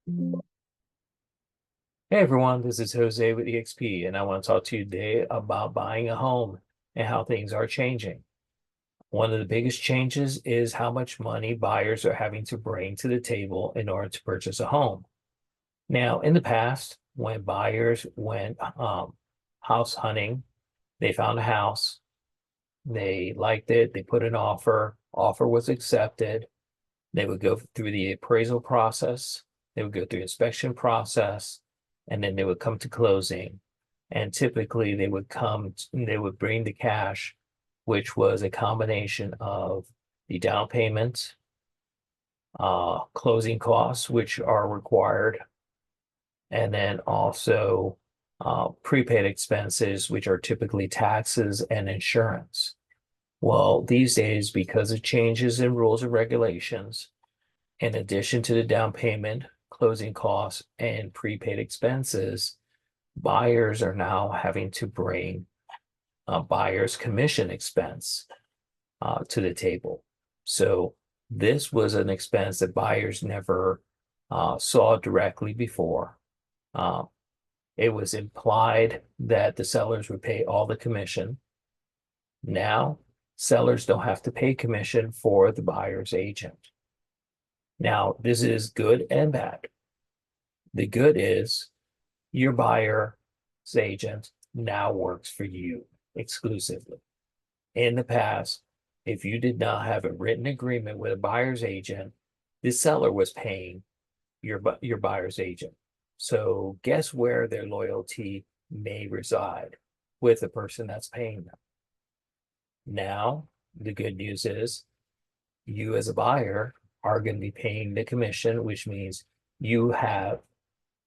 Hey everyone, this is Jose with EXP, and I want to talk to you today about buying a home and how things are changing. One of the biggest changes is how much money buyers are having to bring to the table in order to purchase a home. Now, in the past, when buyers went house hunting, they found a house, they liked it, they put an offer was accepted, they would go through the appraisal process, they would go through inspection process, and then they would come to closing. And typically they would bring the cash, which was a combination of the down payment, closing costs, which are required, and then also prepaid expenses, which are typically taxes and insurance. Well, these days, because of changes in rules and regulations, in addition to the down payment, closing costs, and prepaid expenses, buyers are now having to bring a buyer's commission expense to the table. So this was an expense that buyers never saw directly before. Uh, it was implied that the sellers would pay all the commission. Now, sellers don't have to pay commission for the buyer's agent. Now, this is good and bad. The good is your buyer's agent now works for you exclusively. In the past, if you did not have a written agreement with a buyer's agent, the seller was paying your buyer's agent. So guess where their loyalty may reside? With the person that's paying them. Now, the good news is you as a buyer are going to be paying the commission, which means you have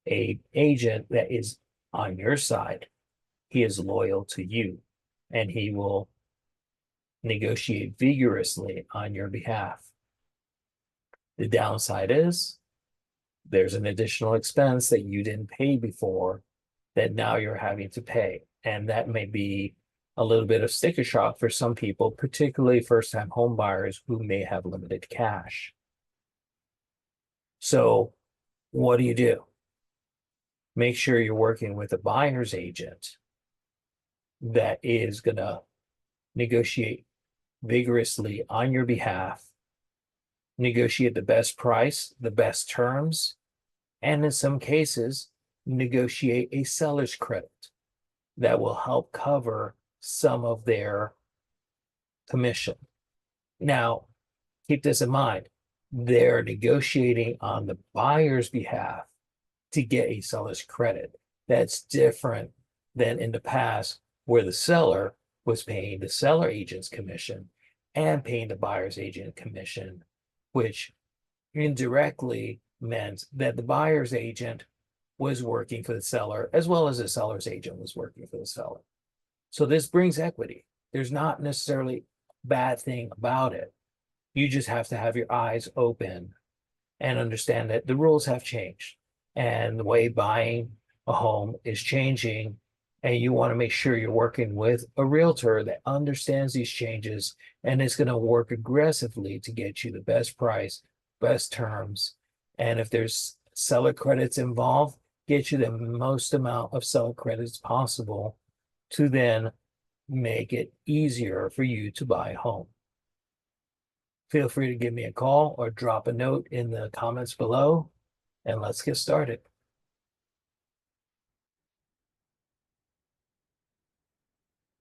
a agent that is on your side. He is loyal to you, and he will negotiate vigorously on your behalf. The downside is there's an additional expense that you didn't pay before that now you're having to pay. And that may be a little bit of sticker shock for some people, particularly first-time home buyers who may have limited cash. So what do you do? Make sure you're working with a buyer's agent that is going to negotiate vigorously on your behalf, negotiate the best price, the best terms, and in some cases, negotiate a seller's credit that will help cover some of their commission. Now, keep this in mind. They're negotiating on the buyer's behalf to get a seller's credit. That's different than in the past where the seller was paying the seller agent's commission and paying the buyer's agent commission, which indirectly meant that the buyer's agent was working for the seller as well as the seller's agent was working for the seller. So this brings equity. There's not necessarily a bad thing about it. You just have to have your eyes open and understand that the rules have changed and the way buying a home is changing. And you want to make sure you're working with a realtor that understands these changes and is going to work aggressively to get you the best price, best terms. And if there's seller credits involved, get you the most amount of seller credits possible to then make it easier for you to buy a home. Feel free to give me a call or drop a note in the comments below, and let's get started.